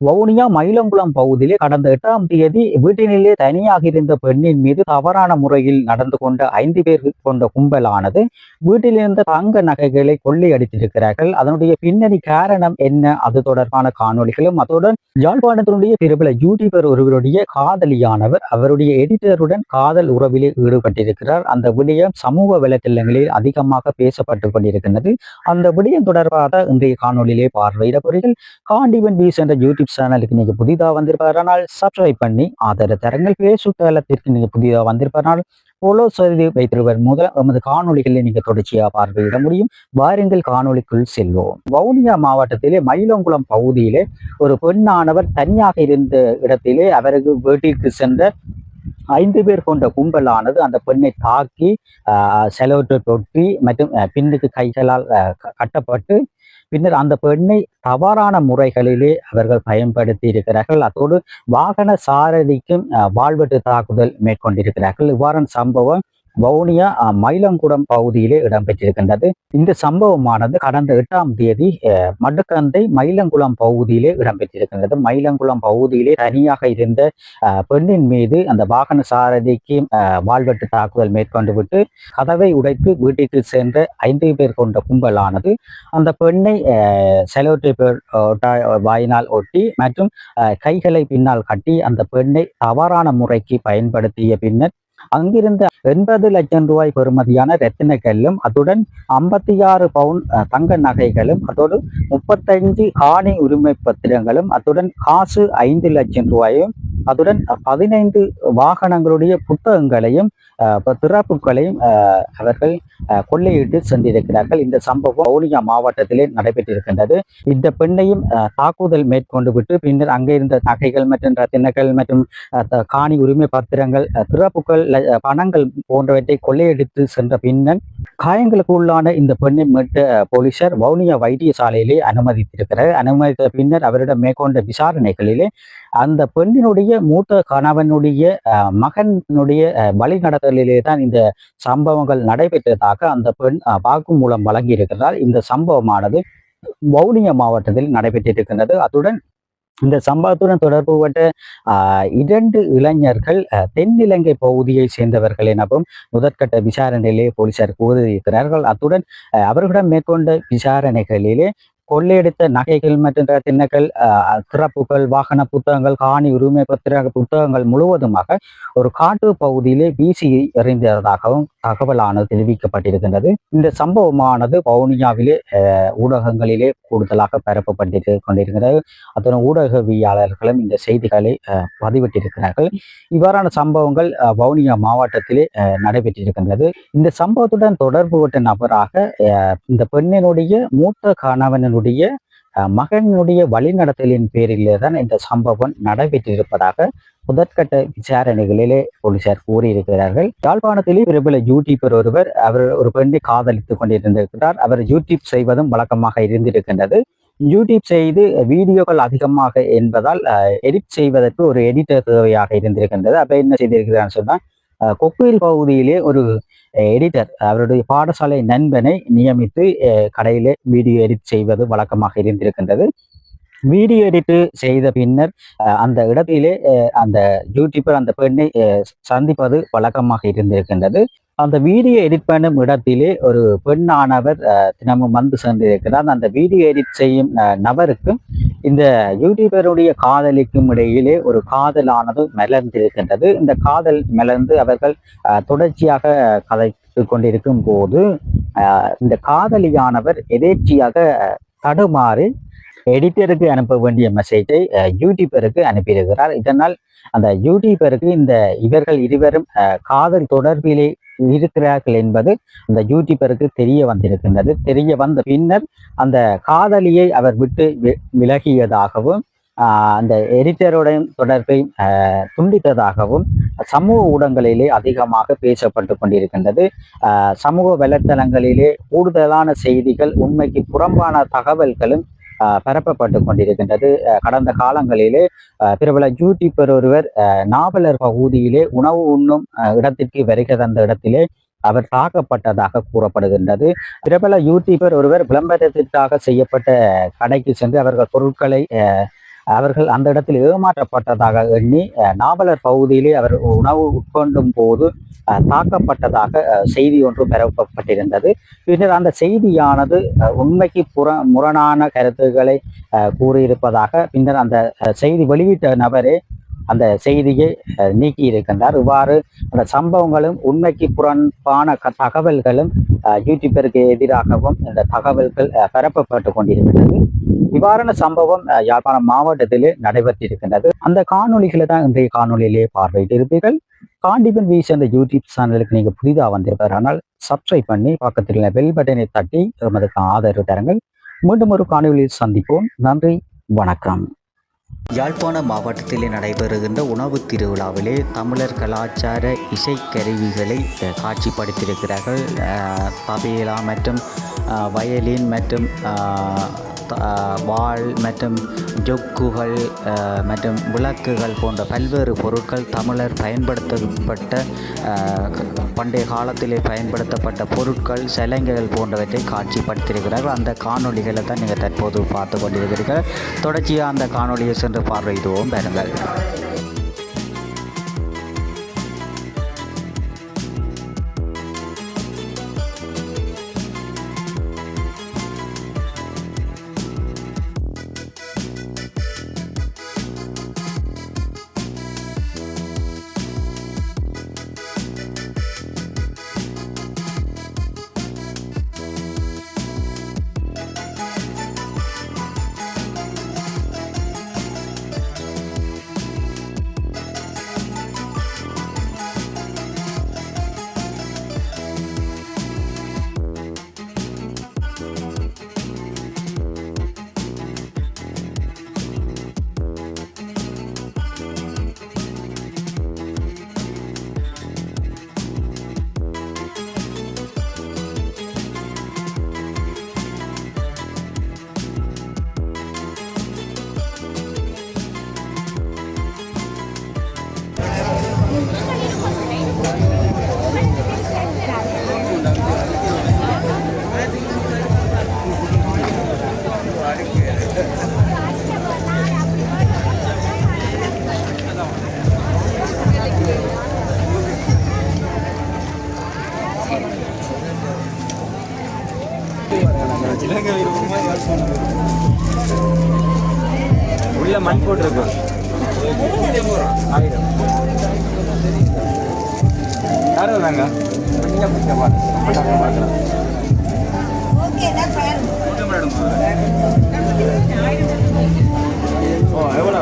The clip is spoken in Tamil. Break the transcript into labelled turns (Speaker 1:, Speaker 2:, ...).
Speaker 1: வவுனியா மயிலங்குளம் பகுதியிலே கடந்த 8ஆம் தேதி வீட்டினிலே தனியாக இருந்த பெண்ணின் மீது தவறான முறையில் நடந்து கொண்ட 5 பேர் கொண்ட கும்பலானது வீட்டில் இருந்த தங்க நகைகளை கொள்ளையடித்திருக்கிறார்கள். அதனுடைய பின்னணி காரணம் என்ன? அது தொடர்பான காணொளிகளும் அத்துடன் யாழ்ப்பாணத்தினுடைய பிரபல யூடியூபர் ஒருவருடைய காதலியானவர் அவருடைய எடிட்டருடன் காதல் உறவிலே ஈடுபட்டிருக்கிறார். அந்த விடயம் சமூக வலைத்தளங்களில் அதிகமாக பேசப்பட்டு கொண்டிருக்கின்றது. அந்த விடயம் தொடர்பாக இன்றைய காணொலியிலே பார்வையிட போறீர்கள். காண்டிவன் பீஸ் என்ற யூடியூப் சேனலுக்கு நீங்க புதிதாக வந்திருப்பாரானால் சப்ஸ்கிரைப் பண்ணி ஆதரவு தரங்கள். பேஸ்புக் தளத்திற்கு நீங்க புதிதாக வந்திருப்பாரானால் ஃபாலோ செய்து வைத்திருவர் முதல் எமது காணொலிகளை நீங்க தொடர்ச்சியாக பார்வையிட முடியும். வாருங்கள் காணொலிக்குள் செல்வோம். வவுனியா மாவட்டத்திலே மயிலங்குளம் பகுதியிலே ஒரு பெண்ணானவர் தனியாக இருந்த இடத்திலே அவருக்கு வீட்டிற்கு சென்ற 5 பேர் கொண்ட கும்பலானது அந்த பெண்ணை தாக்கி செலவற்றை தொட்டி மற்றும் பின்னுக்கு கைகளால் கட்டப்பட்டு பின்னர் அந்த பெண்ணை தவறான முறைகளிலே அவர்கள் பயன்படுத்தி இருக்கிறார்கள். அதோடு வாகன சாரதிக்கும் வாழ்வெட்டு தாக்குதல் மேற்கொண்டிருக்கிறார்கள். இவ்வாறான சம்பவம் வவுனியா மயிலங்குடம் பகுதியிலே இடம்பெற்றிருக்கின்றது. இந்த சம்பவமானது கடந்த 8ஆம் தேதி மடுக்கந்தை மயிலங்குளம் பகுதியிலே இடம்பெற்றிருக்கின்றது. மயிலங்குளம் பகுதியிலே தனியாக இருந்த பெண்ணின் மீது அந்த வாகன சாரதிக்கு வாழ்வெட்டு தாக்குதல் மேற்கொண்டு விட்டு கதவை உடைத்து வீட்டிற்கு சென்ற 5 பேர் கொண்ட கும்பலானது அந்த பெண்ணை செலவற்றை வாயினால் ஒட்டி மற்றும் கைகளை பின்னால் கட்டி அந்த பெண்ணை தவறான முறைக்கு பயன்படுத்திய பின்னர் அங்கிருந்த 80 லட்சம் ரூபாய் பெறுமதியான ரத்தின கல்லும் அத்துடன் 56 பவுன் தங்க நகைகளும் அதோடு 35 காணி உரிமை பத்திரங்களும் அத்துடன் காசு 5 லட்சம் ரூபாயும் அத்துடன் 15 வாகனங்களுடைய புத்தகங்களையும் திறப்புகளையும் அவர்கள் கொள்ளையிட்டு சென்றிருக்கிறார்கள். இந்த சம்பவம் வவுனியா மாவட்டத்திலே நடைபெற்றிருக்கின்றது. இந்த பெண்ணையும் தாக்குதல் மேற்கொண்டு விட்டு பின்னர் அங்கே இருந்த நகைகள் மற்றும் ரத்தினங்கள் மற்றும் காணி உரிமை பத்திரங்கள் திறப்புகள் பணங்கள் போன்றவற்றை கொள்ளையடித்து சென்ற பின்னர் காயங்களுக்கு உள்ளான இந்த பெண்ணை மீட்ட போலீசார் வவுனியா வைத்தியசாலையிலே அனுமதித்திருக்கிறார். அனுமதித்த பின்னர் அவரிடம் மேற்கொண்ட விசாரணைகளிலே அந்த பெண்ணினுடைய மூத்த கணவனுடைய மகனுடைய வழிநடத்தலிலே தான் இந்த சம்பவங்கள் நடைபெற்றதாக அந்த பெண் வாக்குமூலம் வழங்கியிருக்கிறார். இந்த சம்பவமானது வவுனியா மாவட்டத்தில் நடைபெற்றிருக்கின்றது. அத்துடன் இந்த சம்பவத்துடன் தொடர்புபட்ட 2 இளைஞர்கள் தென்னிலங்கை பகுதியை சேர்ந்தவர்கள் எனவும் முதற்கட்ட விசாரணையிலே போலீசார் கூறியிருக்கிறார்கள். அத்துடன் அவர்களிடம் மேற்கொண்ட விசாரணைகளிலே கொள்ளையடித்த நகைகள் மற்றும் திண்ணங்கள் திறப்புகள் வாகன புத்தகங்கள் காணி உரிமை பத்திர புத்தகங்கள் முழுவதுமாக ஒரு காட்டு பகுதியிலே வீசி எறிந்ததாகவும் தகவலானது தெரிவிக்கப்பட்டிருக்கின்றது. இந்த சம்பவமானது வவுனியாவிலே ஊடகங்களிலே கூடுதலாக பரப்பப்பட்டு கொண்டிருக்கிறது. அத்துடன் ஊடகவியலாளர்களும் இந்த செய்திகளை பதிவிட்டிருக்கிறார்கள். இவ்வாறான சம்பவங்கள் வவுனியா மாவட்டத்திலே நடைபெற்றிருக்கின்றது. இந்த சம்பவத்துடன் தொடர்புபட்ட நபராக இந்த பெண்ணினுடைய மூத்த கணவனுடைய மகனுடைய வழிநடத்தலின் பேரிலே தான் இந்த சம்பவம் நடைபெற்றிருப்பதாக முதற்கட்ட விசாரணைகளிலே போலீசார் கூறியிருக்கிறார்கள். யாழ்ப்பாணத்திலே பிரபல யூடியூபர் ஒருவர் அவர் ஒரு பெண்ணை காதலித்துக் கொண்டிருந்திருக்கிறார். அவர் யூடியூப் செய்வதும் வழக்கமாக இருந்திருக்கின்றது. யூடியூப் செய்து வீடியோக்கள் அதிகமாக என்பதால் எடிட் செய்வதற்கு ஒரு எடிட்டர் தேவையாக இருந்திருக்கின்றது. அப்ப என்ன செய்திருக்கிறான்னு சொன்னா கொக்குவில் பகுதியிலே ஒரு எடிட்டர் அவருடைய பாடசாலை நண்பனை நியமித்து கடையிலே வீடியோ எடிட் செய்வது வழக்கமாக இருந்திருக்கின்றது. வீடியோ எடிட் செய்த பின்னர் அந்த இடத்திலே அந்த யூடியூபர் அந்த பெண்ணை சந்திப்பது வழக்கமாக இருந்திருக்கின்றது. அந்த வீடியோ எடிட் பண்ணும் இடத்திலே ஒரு பெண்ணானவர் தினமும் வந்து சென்றிருக்கிறார். அந்த வீடியோ எடிட் செய்யும் நபருக்கும் இந்த யூடியூபருடைய காதலிக்கும் இடையிலே ஒரு காதலானது மலர்ந்திருக்கின்றது. இந்த காதல் மலர்ந்து அவர்கள் தொடர்ச்சியாக கதைத்து கொண்டிருக்கும் போது இந்த காதலியானவர் எதேர்ச்சியாக தடுமாறி எடிட்டருக்கு அனுப்ப வேண்டிய மெசேஜை யூடியூபருக்கு அனுப்பியிருக்கிறார். இதனால் அந்த யூடியூபருக்கு இவர்கள் இருவரும் காதல் தொடர்பிலே இருக்கிறார்கள் என்பது அந்த யூடியூபருக்கு தெரிய வந்திருக்கின்றது. தெரிய வந்த பின்னர் அந்த காதலியை அவர் விட்டு விலகியதாகவும் அந்த எடிட்டருடைய தொடர்பை துண்டித்ததாகவும் சமூக ஊடகங்களிலே அதிகமாக பேசப்பட்டு கொண்டிருக்கின்றது. சமூக வலைத்தளங்களிலே கூடுதலான செய்திகள் உண்மைக்கு புறம்பான தகவல்களும் பரப்பப்பட்டு கொண்டிருக்கின்றது. கடந்த காலங்களிலே பிரபல யூடியூபர் ஒருவர் நாவலர் பகுதியிலே உணவு உண்ணும் இடத்திற்கு வருகை தந்த இடத்திலே அவர் தாக்கப்பட்டதாக கூறப்படுகின்றது. பிரபல யூடியூபர் ஒருவர் விளம்பரத்திற்காக செய்யப்பட்ட கடைக்கு சென்று அவர்கள் பொருட்களை அவர்கள் அந்த இடத்தில் ஏமாற்றப்பட்டதாக எண்ணி நாவலர் பகுதியிலே அவர் உணவு உட்கொண்டும் போது தாக்கப்பட்டதாக செய்தி ஒன்று பரப்பப்பட்டிருந்தது. பின்னர் அந்த செய்தியானது உண்மைக்கு முரணான கருத்துக்களை கூறியிருப்பதாக பின்னர் அந்த செய்தி வெளியிட்ட நபரே அந்த செய்தியை நீக்கி இருக்கின்றார். இவ்வாறு அந்த சம்பவங்களும் உண்மைக்கு புறம்பான தகவல்களும் யூடியூபருக்கு எதிராகவும் இந்த தகவல்கள் பரப்பப்பட்டு கொண்டிருக்கின்றது. இவ்வாறான சம்பவம் யாழ்ப்பாணம் மாவட்டத்திலே நடைபெற்றிருக்கின்றது. அந்த காணொலிகளை தான் இன்றைய காணொலியிலே பார்வையிட்டு இருப்பீர்கள். காண்டிபன் வீசி அந்த யூடியூப் சேனலுக்கு நீங்க புதிதாக வந்திருப்பார், ஆனால் சப்ஸ்கிரைப் பண்ணி பக்கத்தில் பெல் பட்டனை தட்டி எமதுக்கு ஆதரவு தருங்கள். மீண்டும் ஒரு காணொலியில் சந்திப்போம். நன்றி, வணக்கம். யாழ்ப்பாண மாவட்டத்திலே நடைபெறுகின்ற உணவு திருவிழாவிலே தமிழர் கலாச்சார இசைக்கருவிகளை காட்சிப்படுத்தியிருக்கிறார்கள். தபேலா மற்றும் வயலின் மற்றும் வாள் மற்றும் ஜொக்குகள் மற்றும் விளக்குகள் போன்ற பல்வேறு பொருட்கள் தமிழர் பயன்படுத்தப்பட்ட பண்டைய காலத்திலே பயன்படுத்தப்பட்ட பொருட்கள் சலங்கைகள் போன்றவற்றை காட்சிப்படுத்தியிருக்கிறார்கள். அந்த காணொலிகளை தான் நீங்கள் தற்போது பார்த்து கொண்டிருக்கிறீர்கள். தொடர்ச்சியாக அந்த காணொலியை சென்று பார்வையிடுவோம் பாருங்கள்.
Speaker 2: உள்ள மண் போட்டிருக்கு. யாரும் தாங்க எவ்வளோ